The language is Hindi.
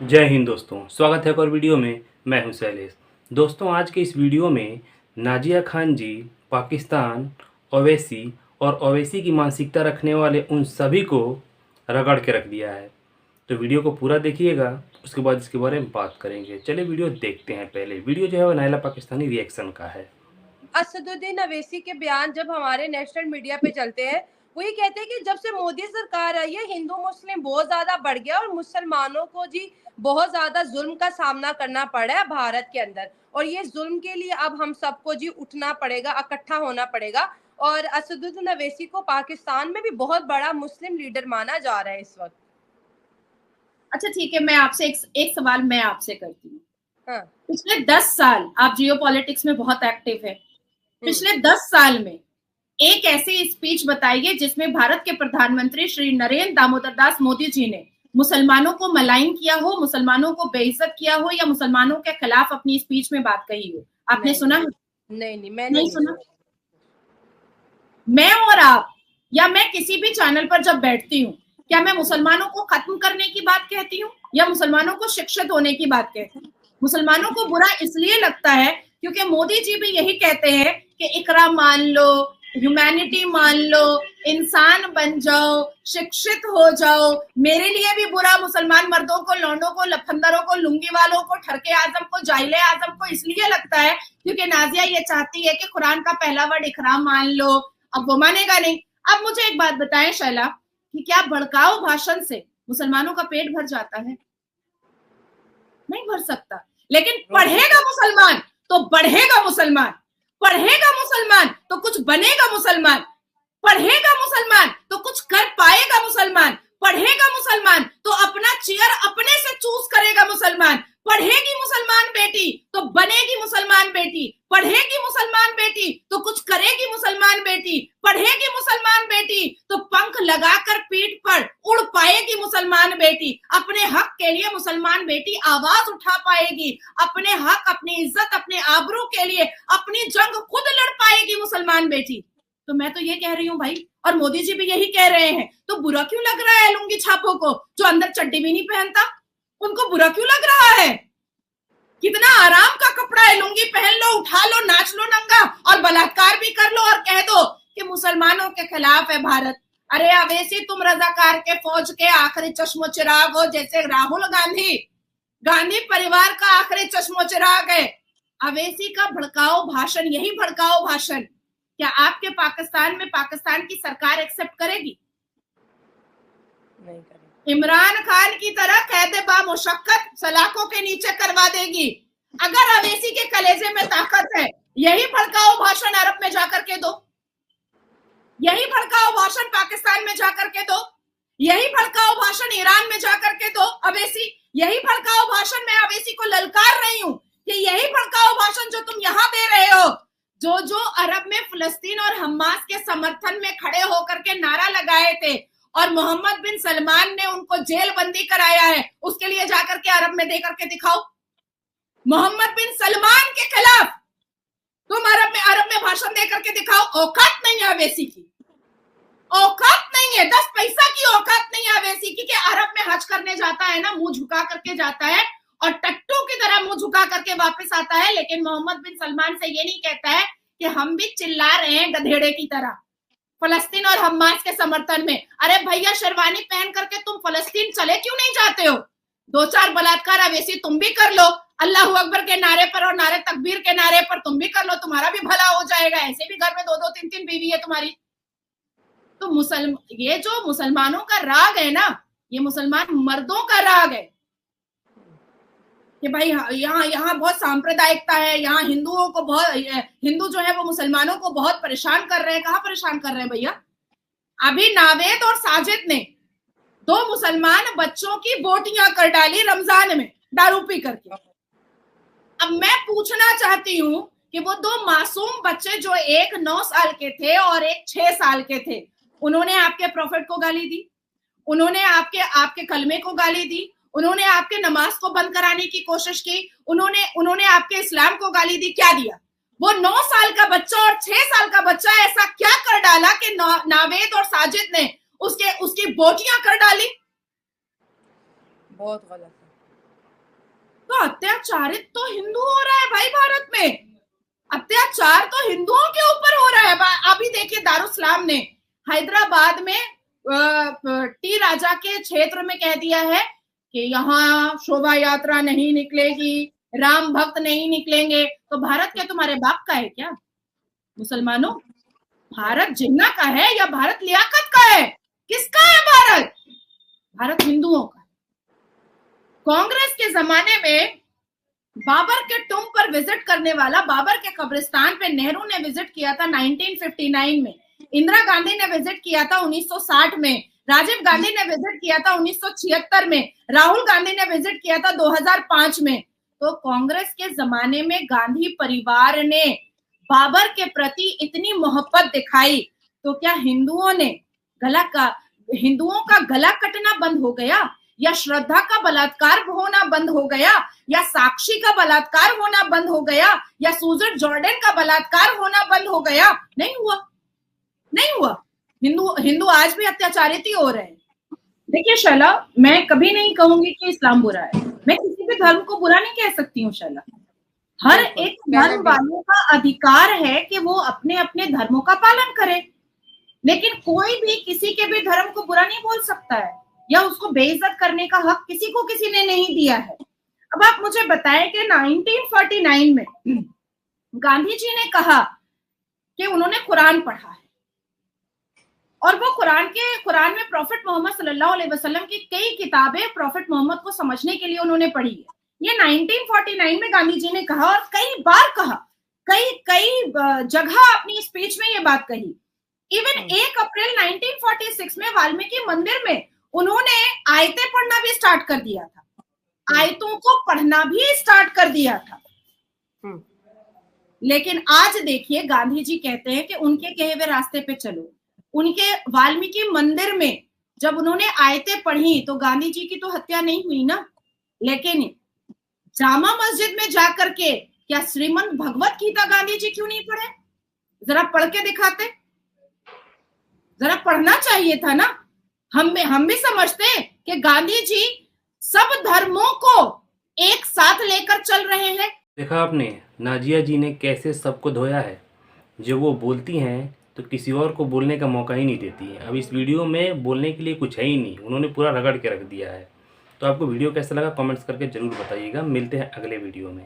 जय हिंद दोस्तों, स्वागत है एक और वीडियो में। मैं हूं शैलेश। दोस्तों, आज के इस वीडियो में नाजिया खान जी पाकिस्तान, ओवैसी और ओवैसी की मानसिकता रखने वाले उन सभी को रगड़ के रख दिया है। तो वीडियो को पूरा देखिएगा, उसके बाद इसके बारे में बात करेंगे। चलिए वीडियो देखते हैं। पहले वीडियो जो है वो नायला पाकिस्तानी रिएक्शन का है। असदुद्दीन अवैसी के बयान जब हमारे नेशनल मीडिया पे चलते हैं, वो ये कहते हैं कि जब से मोदी सरकार आई है हिंदू मुस्लिम बहुत ज्यादा बढ़ गया और मुसलमानों को जी बहुत ज्यादा जुल्म का सामना करना पड़ा है भारत के अंदर। और ये जुल्म के लिए अब हम सबको जी उठना पड़ेगा, इकट्ठा होना पड़ेगा। और असदुद्दीन अवैसी को पाकिस्तान में भी बहुत बड़ा मुस्लिम लीडर माना जा रहा है इस वक्त। अच्छा ठीक है, मैं आपसे एक सवाल मैं आपसे करती हूँ। हाँ। पिछले 10 साल आप जियो पॉलिटिक्स में बहुत एक्टिव है। पिछले 10 साल में एक ऐसी स्पीच बताइए जिसमें भारत के प्रधानमंत्री श्री नरेंद्र दामोदर दास मोदी जी ने मुसलमानों को मलाइन किया हो, मुसलमानों को बेइज्जत किया हो या मुसलमानों के खिलाफ अपनी स्पीच में बात कही हो। आपने सुना? नहीं, मैंने नहीं सुना। मैं और आप या मैं किसी भी चैनल पर जब बैठती हूँ, क्या मैं मुसलमानों को खत्म करने की बात कहती हूँ या मुसलमानों को शिक्षित होने की बात कहती हूँ? मुसलमानों को बुरा इसलिए लगता है क्योंकि मोदी जी भी यही कहते हैं कि इकरा मान लो, ह्यूमैनिटी मान लो, इंसान बन जाओ, शिक्षित हो जाओ। मेरे लिए भी बुरा मुसलमान मर्दों को, लौंडों को, लफंदरों को, लुंगी वालों को, ठरके आजम को, जाइले आजम को इसलिए लगता है क्योंकि नाजिया ये चाहती है कि कुरान का पहला वर्ड इकरा मान लो। अब वो मानेगा नहीं। अब मुझे एक बात बताएं शैला, कि क्या भड़काऊ भाषण से मुसलमानों का पेट भर जाता है? नहीं भर सकता। लेकिन पढ़ेगा मुसलमान तो बढ़ेगा मुसलमान, पढ़ेगा मुसलमान तो कुछ बनेगा मुसलमान, पढ़ेगा मुसलमान तो कुछ कर पाएगा मुसलमान, पढ़ेगा मुसलमान तो अपना चेयर अपने से चूज करेगा मुसलमान, पढ़ेगी मुसलमान बेटी तो बनेगी मुसलमान बेटी, पढ़ेगी मुसलमान बेटी तो कुछ करेगी मुसलमान बेटी, पढ़ेगी मुसलमान बेटी तो पंख लगाकर पीठ पर उड़ पाएगी मुसलमान बेटी, अपने हक के लिए मुसलमान बेटी आवाज उठा पाएगी, अपने हक, अपनी इज्जत, अपने आबरू के लिए अपनी जंग खुद लड़ पाएगी मुसलमान बेटी। तो मैं तो ये कह रही हूँ भाई, और मोदी जी भी यही कह रहे हैं, तो बुरा क्यों लग रहा है लुंगी छापों को जो अंदर चड्डी भी नहीं पहनता? उनको बुरा क्यों लग रहा है? कितना आराम का कपड़ा है, लुंगी पहन लो, उठा लो, नाच लो नंगा और बलात्कार भी कर लो और कह दो कि मुसलमानों के खिलाफ है भारत। अरे अवैसी, तुम रजाकार के फौज के आखिरी चश्मो चिराग हो, जैसे राहुल गांधी गांधी परिवार का आखिरी चश्मो चिराग है। अवैसी का भड़काऊ भाषण, यही भड़काऊ भाषण क्या आपके पाकिस्तान में पाकिस्तान की सरकार एक्सेप्ट करेगी? नहीं करेगी। इमरान खान की तरह कैदे बामुशक्कत सलाखों के नीचे करवा देगी। अगर अवैसी के कलेजे में ताकत है, यही भड़काऊ भाषण अरब में जाकर के दो, यही भड़काऊ भाषण पाकिस्तान में जाकर के दो, यही भड़काऊ भाषण ईरान में जाकर के दो अवैसी, यही भड़काऊ भाषण मैं अवैसी को ललकार रही हूँ कि यही भड़काऊ भाषण जो तुम यहाँ दे रहे हो, जो अरब में फलस्तीन और हमास के समर्थन में खड़े होकर के नारा लगाए थे और मोहम्मद बिन सलमान ने उनको जेल बंदी कराया है, उसके लिए जाकर के अरब में देकर के दिखाओ। मोहम्मद बिन सलमान के खिलाफ तुम अरब में भाषण देकर के दिखाओ। औकात नहीं है अवैसी की, औकात नहीं है, 10 पैसा की औकात नहीं है अवैसी की कि अरब में हज करने जाता है ना, मुंह झुका करके जाता है और टट्टू की तरह मुंह झुका करके वापस आता है, लेकिन मोहम्मद बिन सलमान से ये नहीं कहता है कि हम भी चिल्ला रहे हैं गधेड़े की तरह फलस्तीन और हमास के समर्थन में। अरे भैया, शेरवानी पहन करके तुम फलस्तीन चले क्यों नहीं जाते हो? 2-4 बलात्कार अवैसी तुम भी कर लो, अल्लाह अकबर के नारे पर और नारे तकबीर के नारे पर तुम भी कर लो, तुम्हारा भी भला हो जाएगा। ऐसे भी घर में 2-2, 3-3 बीवी है तुम्हारी। तो ये जो मुसलमानों का राग है ना, ये मुसलमान मर्दों का राग है कि भाई यहाँ बहुत सांप्रदायिकता है, यहाँ हिंदुओं को बहुत, हिंदू जो है वो मुसलमानों को बहुत परेशान कर रहे हैं। कहाँ परेशान कर रहे हैं भैया? अभी नावेद और साजिद ने 2 मुसलमान बच्चों की बोटियां कर डाली रमजान में दारू पी करके। अब मैं पूछना चाहती हूँ कि वो 2 मासूम बच्चे, जो एक 9 साल के थे और एक 6 साल के थे, उन्होंने आपके प्रॉफिट को गाली दी, उन्होंने आपके कलमे को गाली दी, उन्होंने आपके नमाज को बंद कराने की कोशिश की, उन्होंने आपके इस्लाम को गाली दी। क्या दिया? वो 9 साल का बच्चा और 6 साल का बच्चा ऐसा क्या कर डाला कि नावेद और साजिद ने उसकी बोटियां कर डाली? बहुत गलत है। तो अत्याचारित तो हिंदू हो रहा है भाई भारत में, अत्याचार तो हिंदुओं के ऊपर हो रहा है। अभी देखिए दारुस्सलाम ने हैदराबाद में टी राजा के क्षेत्र में कह दिया है कि यहाँ शोभा यात्रा नहीं निकलेगी, राम भक्त नहीं निकलेंगे। तो भारत क्या तुम्हारे बाप का है क्या? मुसलमानों, भारत जिन्ना का है या भारत लियाकत का है? किसका है भारत? भारत हिंदुओं का। कांग्रेस के जमाने में बाबर के टूम पर विजिट करने वाला, बाबर के कब्रिस्तान पे नेहरू ने विजिट किया था 1959 में, इंदिरा गांधी ने विजिट किया था 1960 में, राजीव गांधी ने विजिट किया था 1976 में, राहुल गांधी ने विजिट किया था 2005 में। तो कांग्रेस के जमाने में गांधी परिवार ने बाबर के प्रति इतनी मोहब्बत दिखाई, तो क्या हिंदुओं का गला कटना बंद हो गया, या श्रद्धा का बलात्कार होना बंद हो गया, या साक्षी का बलात्कार होना बंद हो गया, या सुजन जॉर्डन का बलात्कार होना बंद हो गया? नहीं हुआ, नहीं हुआ। हिंदू आज भी अत्याचारित ही हो रहे हैं। देखिए शैला, मैं कभी नहीं कहूंगी कि इस्लाम बुरा है, मैं किसी भी धर्म को बुरा नहीं कह सकती हूँ शैला। हर एक धर्म वालों का अधिकार है कि वो अपने अपने धर्मों का पालन करे, लेकिन कोई भी किसी के भी धर्म को बुरा नहीं बोल सकता है या उसको बेइज्जत करने का हक किसी को किसी ने नहीं दिया है। अब आप मुझे बताएं कि 1949 में गांधी जी ने कहा कि उन्होंने कुरान पढ़ा है और वो कुरान में प्रॉफिट मोहम्मद सल्लल्लाहु अलैहि वसल्लम की कई किताबें प्रॉफिट मोहम्मद को समझने के लिए उन्होंने पढ़ी है। ये 1949 में गांधी जी ने कहा और कई बार कहा, कई जगह अपनी स्पीच में ये बात कही। इवन 1 अप्रैल 1946 में वाल्मीकि मंदिर में उन्होंने आयतें पढ़ना भी स्टार्ट कर दिया था, आयतों को पढ़ना भी स्टार्ट कर दिया था। लेकिन आज देखिए गांधी जी कहते हैं कि उनके कहे हुए रास्ते पे चलो। उनके वाल्मीकि मंदिर में जब उन्होंने आयतें पढ़ी तो गांधी जी की तो हत्या नहीं हुई ना, लेकिन जामा मस्जिद में जाकर के क्या श्रीमद् भगवत गीता गांधी जी क्यों नहीं पढ़े? जरा पढ़ के दिखाते, जरा पढ़ना चाहिए था ना। हम भी समझते हैं कि गांधी जी सब धर्मों को एक साथ लेकर चल रहे हैं। देखा आपने नाजिया जी ने कैसे सबको धोया है। जो वो बोलती हैं तो किसी और को बोलने का मौका ही नहीं देती है। अब इस वीडियो में बोलने के लिए कुछ है ही नहीं, उन्होंने पूरा रगड़ के रख दिया है। तो आपको वीडियो कैसा लगा कमेंट्स करके ज़रूर बताइएगा। मिलते हैं अगले वीडियो में।